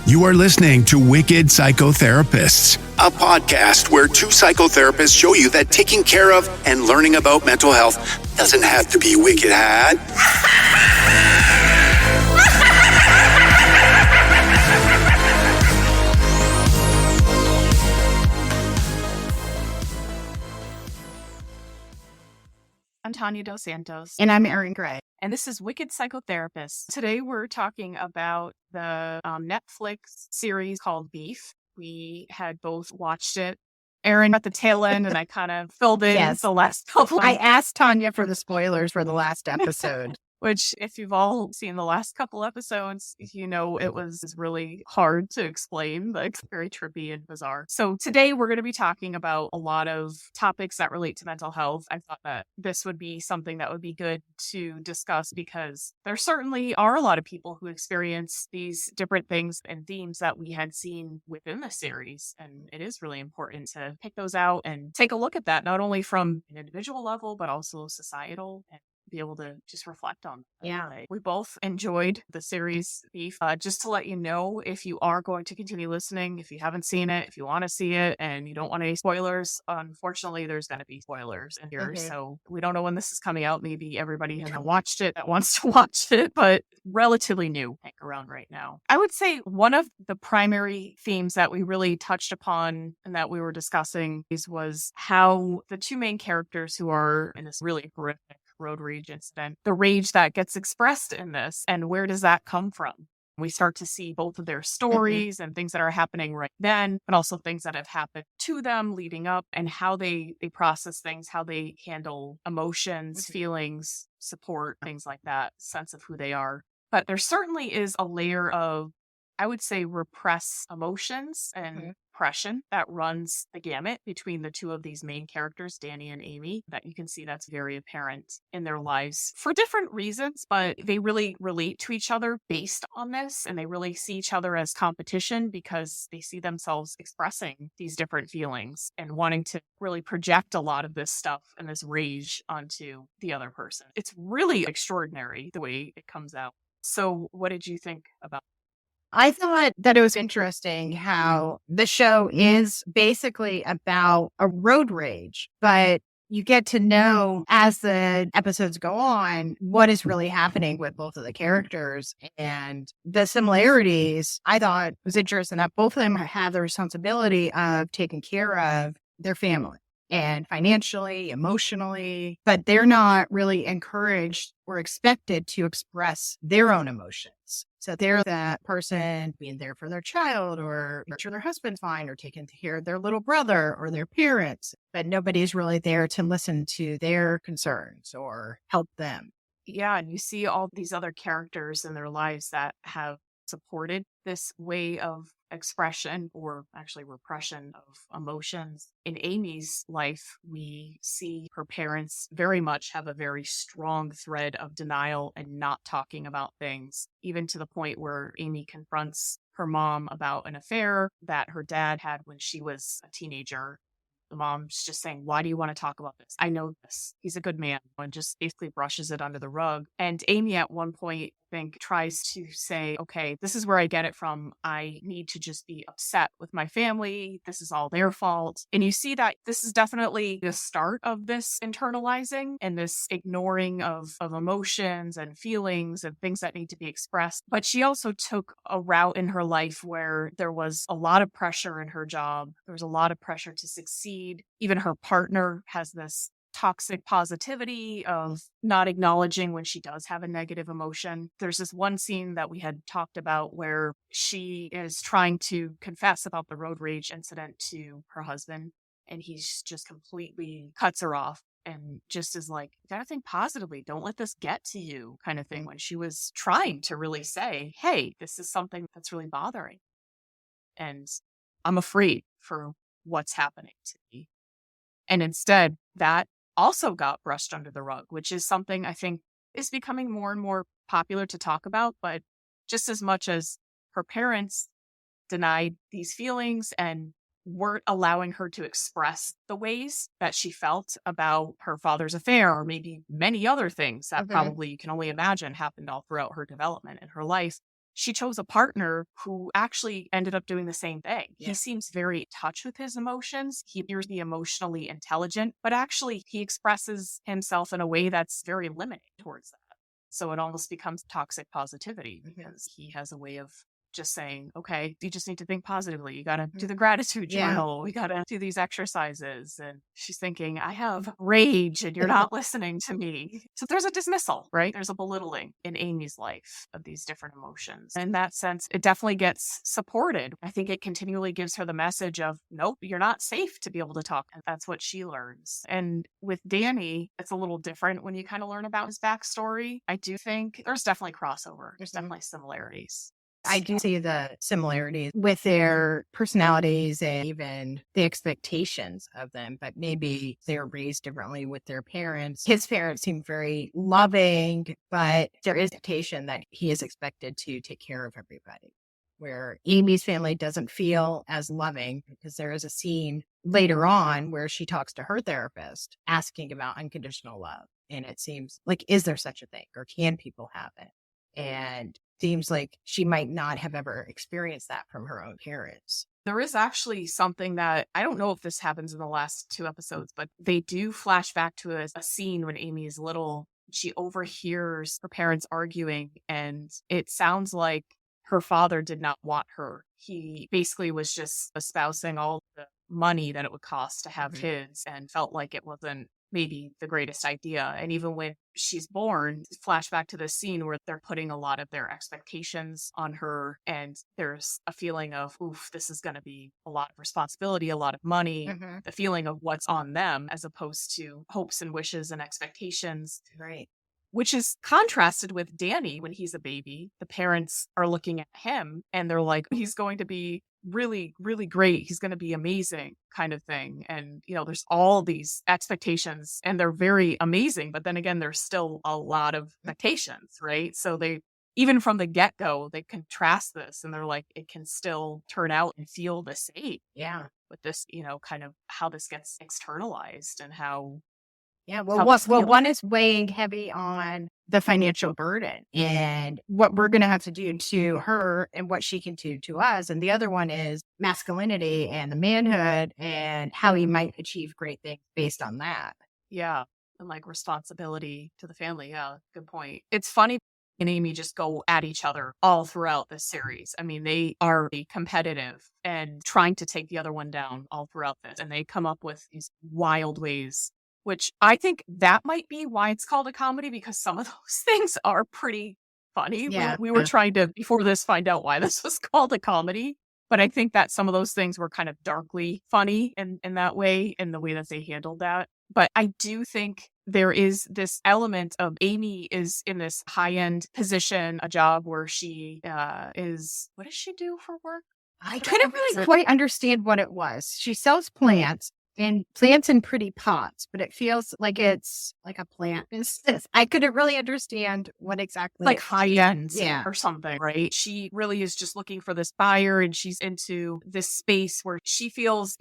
You are listening to Wicked Psychotherapists, a podcast where two psychotherapists show you that taking care of and learning about mental health doesn't have to be wicked hat. I'm Tanya Dos Santos. And I'm Erin Gray. And this is Wicked Psychotherapists. Today we're talking about the Netflix series called Beef. We had both watched it. Erin at the tail end, and I kind of filled in the last couple. I asked Tanya for the spoilers for the last episode. Which, if you've all seen the last couple episodes, you know it was really hard to explain, like very trippy and bizarre. So today we're going to be talking about a lot of topics that relate to mental health. I thought that this would be something that would be good to discuss because there certainly are a lot of people who experience these different things and themes that we had seen within the series. And it is really important to pick those out and take a look at that, not only from an individual level, but also societal and be able to just reflect on that. Yeah. We both enjoyed the series Beef. Just to let you know, if you are going to continue listening, if you haven't seen it, if you want to see it and you don't want any spoilers, unfortunately, there's going to be spoilers in here. Okay. So we don't know when this is coming out. Maybe everybody hasn't watched it that wants to watch it, but relatively new around right now. I would say one of the primary themes that we really touched upon and that we were discussing was how the two main characters who are in this really horrific road rage incident, the rage that gets expressed in this, and where does that come from? We start to see both of their stories and things that are happening right then, and also things that have happened to them leading up and how they process things, how they handle emotions, feelings, support, things like that, sense of who they are. But there certainly is a layer of, I would say, repressed emotions and depression that runs the gamut between the two of these main characters, Danny and Amy, that you can see that's very apparent in their lives for different reasons, but they really relate to each other based on this. And they really see each other as competition because they see themselves expressing these different feelings and wanting to really project a lot of this stuff and this rage onto the other person. It's really extraordinary the way it comes out. So what did you think about I thought that it was interesting how the show is basically about a road rage, but you get to know as the episodes go on what is really happening with both of the characters. And the similarities I thought was interesting that both of them have the responsibility of taking care of their family and financially, emotionally, but they're not really encouraged or expected to express their own emotions. So they're that person being there for their child or make sure their husband's fine or taking care of their little brother or their parents, but nobody's really there to listen to their concerns or help them. Yeah, and you see all these other characters in their lives that have supported this way of expression or actually repression of emotions. In Amy's life, we see her parents very much have a very strong thread of denial and not talking about things, even to the point where Amy confronts her mom about an affair that her dad had when she was a teenager. The mom's just saying, why do you want to talk about this? I know this. He's a good man, and just basically brushes it under the rug. And Amy at one point, I think, tries to say, okay, this is where I get it from. I need to just be upset with my family. This is all their fault. And you see that this is definitely the start of this internalizing and this ignoring of emotions and feelings and things that need to be expressed. But she also took a route in her life where there was a lot of pressure in her job. There was a lot of pressure to succeed. Even her partner has this toxic positivity of not acknowledging when she does have a negative emotion. There's this one scene that we had talked about where she is trying to confess about the road rage incident to her husband, and he's just completely cuts her off and just is like, you gotta think positively. Don't let this get to you, kind of thing, when she was trying to really say, hey, this is something that's really bothering. And I'm afraid for what's happening to me. And instead, that also got brushed under the rug, which is something I think is becoming more and more popular to talk about. But just as much as her parents denied these feelings and weren't allowing her to express the ways that she felt about her father's affair, or maybe many other things that probably you can only imagine happened all throughout her development in her life. She chose a partner who actually ended up doing the same thing. Yeah. He seems very in touch with his emotions. He appears to be emotionally intelligent, but actually he expresses himself in a way that's very limiting towards that. So it almost becomes toxic positivity because he has a way of just saying, okay, you just need to think positively. You got to do the gratitude journal. We got to do these exercises. And she's thinking, I have rage and you're not listening to me. So there's a dismissal, right? There's a belittling in Amy's life of these different emotions. In that sense, it definitely gets supported. I think it continually gives her the message of, nope, you're not safe to be able to talk. And that's what she learns. And with Danny, it's a little different when you kind of learn about his backstory. I do think there's definitely crossover. There's definitely similarities. I do see the similarities with their personalities and even the expectations of them, but maybe they're raised differently with their parents. His parents seem very loving, but there is expectation that he is expected to take care of everybody, where Amy's family doesn't feel as loving, because there is a scene later on where she talks to her therapist asking about unconditional love. And it seems like, is there such a thing, or can people have it? And seems like she might not have ever experienced that from her own parents. There is actually something that, I don't know if this happens in the last 2 episodes, but they do flash back to a scene when Amy is little. She overhears her parents arguing, and it sounds like her father did not want her. He basically was just espousing all the money that it would cost to have kids, and felt like it wasn't maybe the greatest idea. And even when she's born, flashback to this scene where they're putting a lot of their expectations on her, and there's a feeling of, oof, this is going to be a lot of responsibility, a lot of money, the feeling of what's on them as opposed to hopes and wishes and expectations. Right. Which is contrasted with Danny when he's a baby. The parents are looking at him and they're like, he's going to be really, really great. He's going to be amazing, kind of thing. And, there's all these expectations and they're very amazing. But then again, there's still a lot of expectations, right? So they, even from the get-go, they contrast this and they're like, it can still turn out and feel the same. Yeah. With this, kind of how this gets externalized and how. Yeah, one is weighing heavy on the financial burden and what we're going to have to do to her and what she can do to us. And the other one is masculinity and the manhood and how he might achieve great things based on that. Yeah. And like responsibility to the family. Yeah, good point. It's funny. And Amy just go at each other all throughout this series. I mean, they are competitive and trying to take the other one down all throughout this. And they come up with these wild ways, which I think that might be why it's called a comedy, because some of those things are pretty funny. Yeah. We were trying to, before this, find out why this was called a comedy. But I think that some of those things were kind of darkly funny in that way, in the way that they handled that. But I do think there is this element of Amy is in this high-end position, a job where she is, what does she do for work? I couldn't really quite understand what it was. She sells plants. And plants in pretty pots, but it feels like it's like a plant business. I couldn't really understand what exactly. Like high end Yeah. or something, right? She really is just looking for this buyer, and she's into this space where she feels,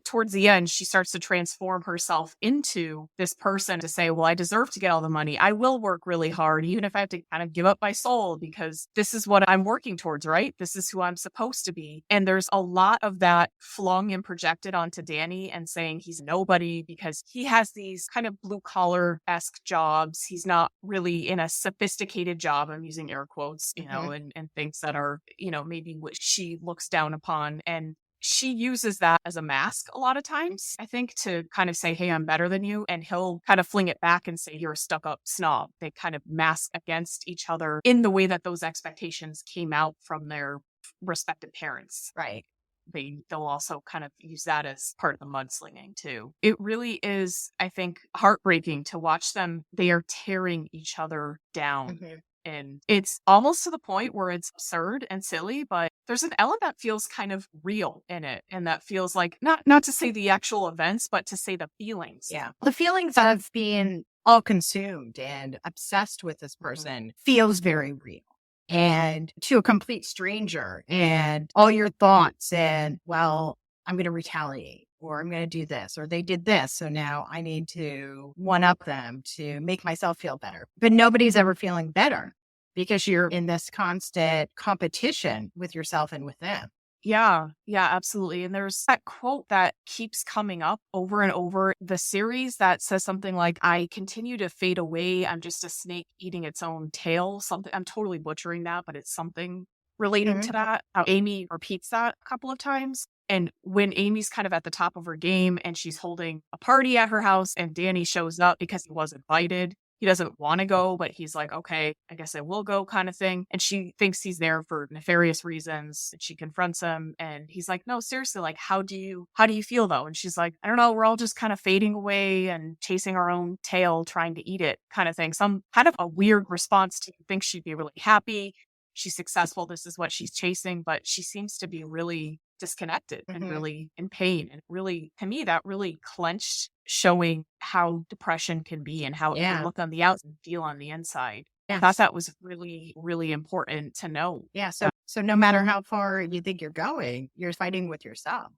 towards the end, she starts to transform herself into this person to say, well, I deserve to get all the money. I will work really hard, even if I have to kind of give up my soul, because this is what I'm working towards, right? This is who I'm supposed to be. And there's a lot of that flung and projected onto Danny and saying he's nobody because he has these kind of blue collar-esque jobs. He's not really in a sophisticated job. I'm using air quotes, and things that are, maybe what she looks down upon. And she uses that as a mask a lot of times, I think, to kind of say, hey, I'm better than you. And he'll kind of fling it back and say, you're a stuck-up snob. They kind of mask against each other in the way that those expectations came out from their respective parents. Right. They'll also kind of use that as part of the mudslinging too. It really is, I think, heartbreaking to watch them. They are tearing each other down. And it's almost to the point where it's absurd and silly, but there's an element that feels kind of real in it. And that feels like, not to say the actual events, but to say the feelings. Yeah. The feelings of being all consumed and obsessed with this person feels very real. And to a complete stranger, and all your thoughts and, well, I'm going to retaliate, or I'm going to do this, or they did this. So now I need to one up them to make myself feel better. But nobody's ever feeling better because you're in this constant competition with yourself and with them. Yeah, absolutely. And there's that quote that keeps coming up over and over the series that says something like, I continue to fade away. I'm just a snake eating its own tail. Something, I'm totally butchering that, but it's something relating to that. How Amy repeats that a couple of times. And when Amy's kind of at the top of her game and she's holding a party at her house and Danny shows up because he was invited, he doesn't want to go, but he's like, okay, I guess I will go kind of thing. And she thinks he's there for nefarious reasons. And she confronts him and he's like, no, seriously, like, how do you feel though? And she's like, I don't know. We're all just kind of fading away and chasing our own tail, trying to eat it kind of thing. Some kind of a weird response to think she'd be really happy. She's successful. This is what she's chasing, but she seems to be really disconnected and really in pain. And really, to me, that really clenched, showing how depression can be and how it can look on the outside and feel on the inside. I thought that was really, really important to know. Yeah. So no matter how far you think you're going, you're fighting with yourself.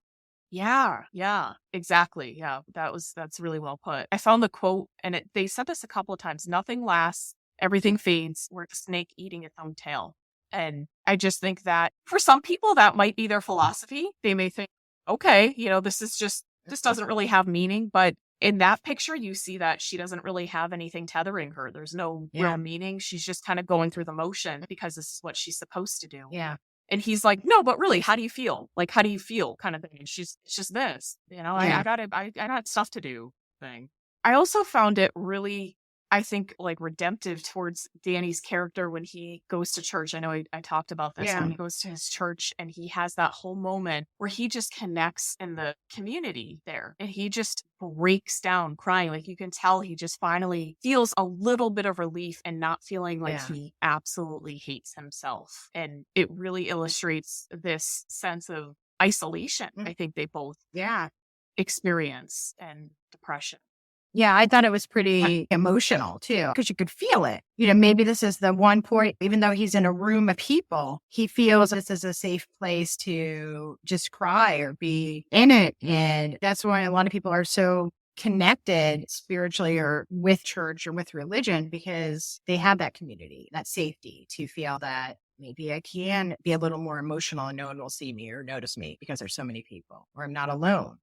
Yeah, exactly. Yeah, that's really well put. I found the quote, and they said this a couple of times. Nothing lasts, everything fades. We're the snake eating its own tail. And I just think that for some people, that might be their philosophy. They may think, okay, this doesn't really have meaning. But in that picture, you see that she doesn't really have anything tethering her. There's no real meaning. She's just kind of going through the motion because this is what she's supposed to do. Yeah. And he's like, no, but really, how do you feel? Like, how do you feel kind of thing? And it's just this, I got stuff to do thing. I also found it really, I think, like redemptive towards Danny's character when he goes to church. I know I talked about this when he goes to his church and he has that whole moment where he just connects in the community there and he just breaks down crying. Like you can tell he just finally feels a little bit of relief and not feeling like he absolutely hates himself. And it really illustrates this sense of isolation. I think they both experience and depression. Yeah, I thought it was pretty emotional too, because you could feel it. Maybe this is the one point, even though he's in a room of people, he feels this is a safe place to just cry or be in it. And that's why a lot of people are so connected spiritually or with church or with religion, because they have that community, that safety to feel that maybe I can be a little more emotional and no one will see me or notice me because there's so many people, or I'm not alone.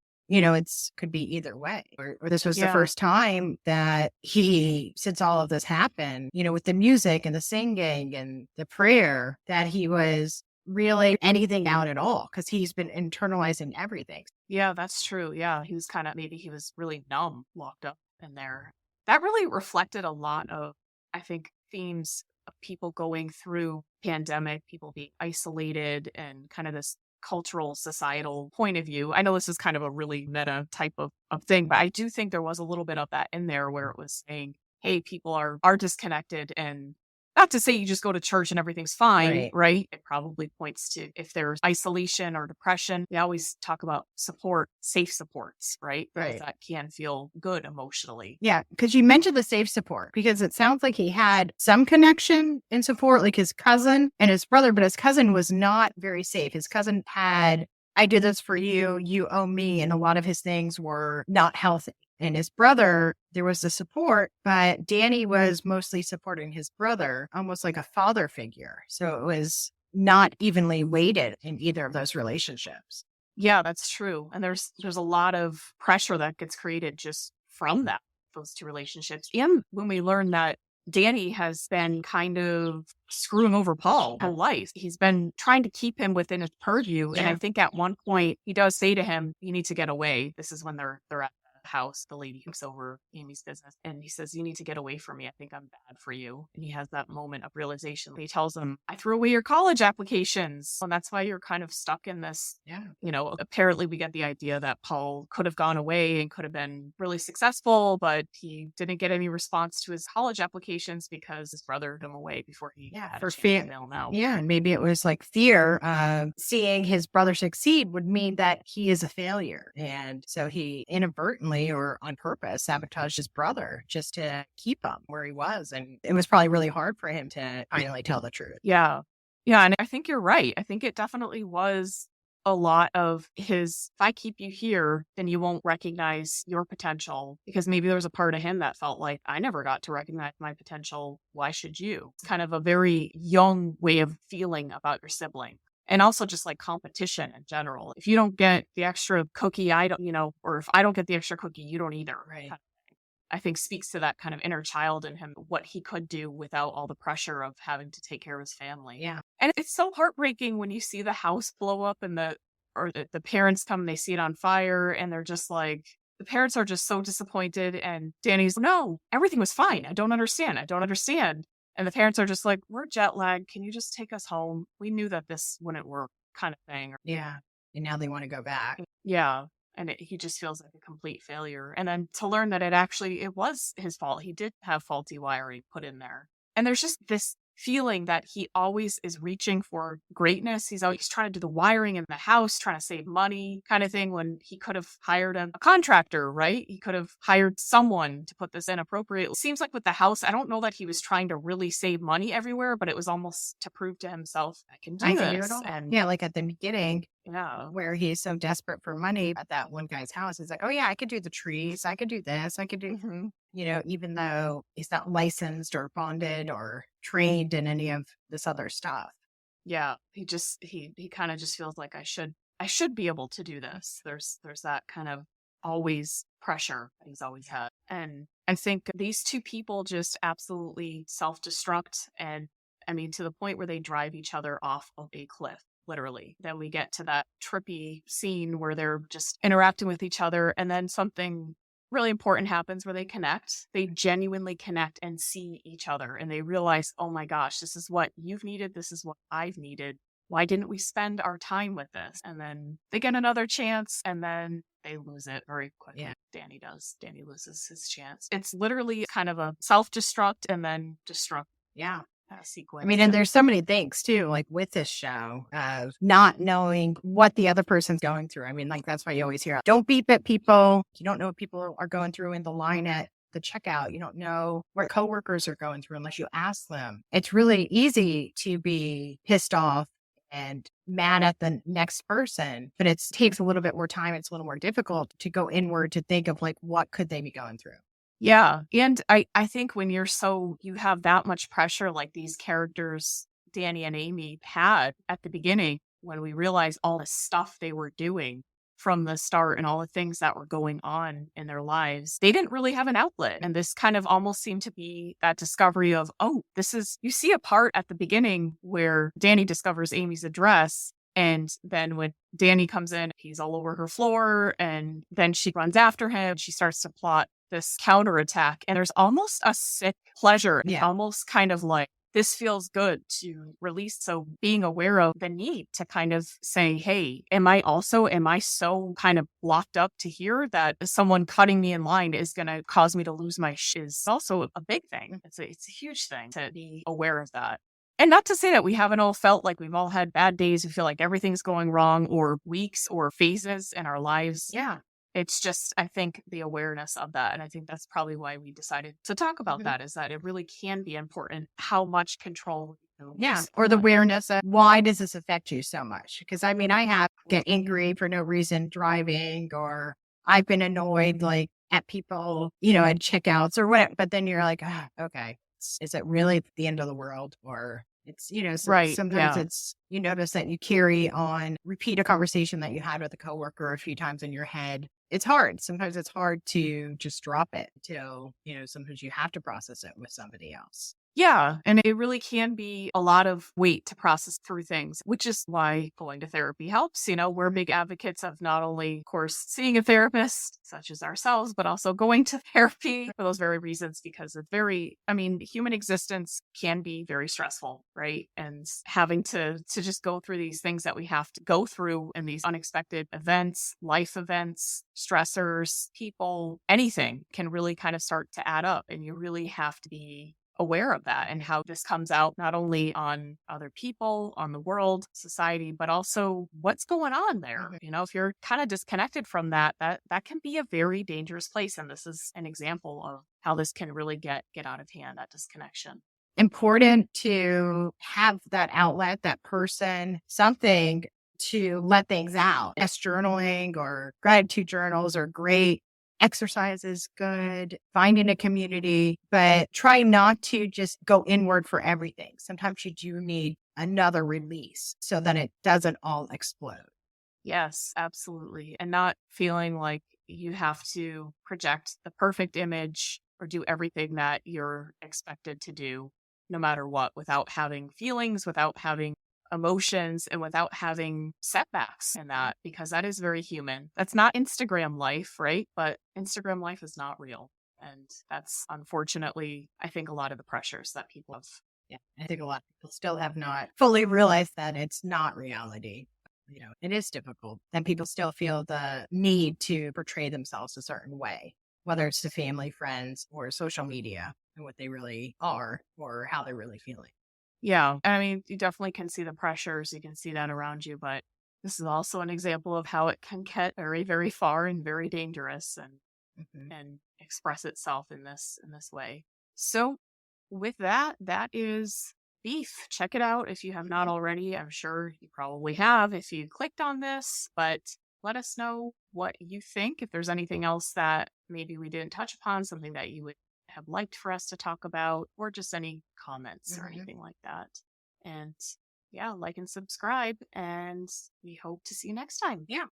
Could be either way. Or this was the first time that since all of this happened, with the music and the singing and the prayer, that he was really anything out at all because he's been internalizing everything. Yeah, that's true. Yeah, he was maybe he was really numb, locked up in there. That really reflected a lot of, I think, themes of people going through pandemic, people being isolated and kind of this cultural, societal point of view. I know this is kind of a really meta type of thing, but I do think there was a little bit of that in there where it was saying, hey, people are disconnected, and not to say you just go to church and everything's fine, right? It probably points to if there's isolation or depression. We always talk about support, safe supports, right? Because that can feel good emotionally. Yeah, because you mentioned the safe support, because it sounds like he had some connection and support, like his cousin and his brother, but his cousin was not very safe. His cousin had, I did this for you, you owe me, and a lot of his things were not healthy. And his brother, there was the support, but Danny was mostly supporting his brother, almost like a father figure. So it was not evenly weighted in either of those relationships. Yeah, that's true. And there's a lot of pressure that gets created just from those two relationships. And when we learn that Danny has been kind of screwing over Paul whole life. He's been trying to keep him within his purview. And I think at one point he does say to him, you need to get away. This is when they're at house, the lady who's over Amy's business, and he says, you need to get away from me. I think I'm bad for you. And he has that moment of realization. He tells him, I threw away your college applications, and that's why you're kind of stuck in this. Apparently we get the idea that Paul could have gone away and could have been really successful, but he didn't get any response to his college applications because his brother threw him away before he had a chance to mail him out. Yeah, and maybe it was like fear of seeing his brother succeed would mean that he is a failure, and so he inadvertently or on purpose sabotaged his brother just to keep him where he was. And it was probably really hard for him to finally tell the truth. Yeah. And I think you're right. I think it definitely was a lot of his, if I keep you here, then you won't recognize your potential, because maybe there was a part of him that felt like, I never got to recognize my potential. Why should you? It's kind of a very young way of feeling about your sibling. And also just like competition in general. If you don't get the extra cookie, I don't, or if I don't get the extra cookie, you don't either. Right. I think speaks to that kind of inner child in him, what he could do without all the pressure of having to take care of his family. Yeah. And it's so heartbreaking when you see the house blow up and the parents come and they see it on fire, and they're just like, the parents are just so disappointed, and Danny's, no, everything was fine. I don't understand. And the parents are just like, we're jet lagged. Can you just take us home? We knew that this wouldn't work, kind of thing. Yeah. And now they want to go back. Yeah. And he just feels like a complete failure. And then to learn that it was his fault. He did have faulty wiring put in there. And there's just this feeling that he always is reaching for greatness. He's always trying to do the wiring in the house, trying to save money kind of thing, when he could have hired a contractor, right? He could have hired someone to put this in appropriately. It seems like with the house, I don't know that he was trying to really save money everywhere, but it was almost to prove to himself, I can do this. It all. And yeah, like at the beginning, yeah, where he's so desperate for money at that one guy's house. He's like, oh yeah, I could do the trees. I could do this. I could do, even though he's not licensed or bonded or trained in any of this other stuff. Yeah. He kind of just feels like I should be able to do this. There's that kind of always pressure that he's always had. And I think these two people just absolutely self-destruct. And I mean, to the point where they drive each other off of a cliff. Literally. Then we get to that trippy scene where they're just interacting with each other, and then something really important happens where they connect. They genuinely connect and see each other, and they realize, oh my gosh, this is what you've needed. This is what I've needed. Why didn't we spend our time with this? And then they get another chance, and then they lose it very quickly. Yeah. Danny does. Danny loses his chance. It's literally kind of a self-destruct and then destruct. Yeah. Sequence. I mean, and there's so many things too, like with this show of not knowing what the other person's going through. I mean, like that's why you always hear, don't beep at people. You don't know what people are going through in the line at the checkout. You don't know what coworkers are going through unless you ask them. It's really easy to be pissed off and mad at the next person, but it takes a little bit more time. It's a little more difficult to go inward to think of like, what could they be going through? Yeah. And I think when you have that much pressure, like these characters, Danny and Amy had at the beginning, when we realized all the stuff they were doing from the start and all the things that were going on in their lives, they didn't really have an outlet. And this kind of almost seemed to be that discovery of, you see a part at the beginning where Danny discovers Amy's address. And then when Danny comes in, he's all over her floor, and then she runs after him. She starts to plot this counterattack, and there's almost a sick pleasure. Yeah. It's almost kind of like, this feels good to release. So being aware of the need to kind of say, hey, am I so kind of blocked up to hear that someone cutting me in line is going to cause me to lose my is also a big thing. It's a huge thing to be aware of that. And not to say that we haven't all felt like we've all had bad days. We feel like everything's going wrong, or weeks or phases in our lives. Yeah. It's just, I think, the awareness of that. And I think that's probably why we decided to talk about that, is that it really can be important how much control. Yeah. Or the awareness of, why does this affect you so much? Because I mean, I get angry for no reason driving, or I've been annoyed like at people, at checkouts or whatever. But then you're like, okay, is it really the end of the world? Or it's, right. Sometimes it's, you notice that you carry on, repeat a conversation that you had with a coworker a few times in your head. It's hard. Sometimes it's hard to just drop it until, sometimes you have to process it with somebody else. Yeah. And it really can be a lot of weight to process through things, which is why going to therapy helps. We're big advocates of not only, of course, seeing a therapist such as ourselves, but also going to therapy for those very reasons, because it's human existence can be very stressful, right? And having to just go through these things that we have to go through, and these unexpected events, life events, stressors, people, anything can really kind of start to add up. And you really have to be aware of that, and how this comes out not only on other people, on the world, society, but also what's going on there. If you're kind of disconnected from that can be a very dangerous place. And this is an example of how this can really get out of hand, that disconnection. Important to have that outlet, that person, something to let things out. Yes, journaling or gratitude journals are great. Exercise is good. Finding a community, but try not to just go inward for everything. Sometimes you do need another release so that it doesn't all explode. Yes, absolutely. And not feeling like you have to project the perfect image or do everything that you're expected to do, no matter what, without having feelings, without having emotions, and without having setbacks in that, because that is very human. That's not Instagram life, right? But Instagram life is not real. And that's unfortunately, I think, a lot of the pressures that people have. Yeah, I think a lot of people still have not fully realized that it's not reality. It is difficult, and people still feel the need to portray themselves a certain way, whether it's to family, friends, or social media, and what they really are or how they're really feeling. Yeah. I mean, you definitely can see the pressures. You can see that around you, but this is also an example of how it can get very, very far and very dangerous and express itself in this way. So with that, that is Beef. Check it out if you have not already. I'm sure you probably have if you clicked on this, but let us know what you think. If there's anything else that maybe we didn't touch upon, something that you would have liked for us to talk about, or just any comments or anything like that. And yeah, like and subscribe, and we hope to see you next time. Yeah.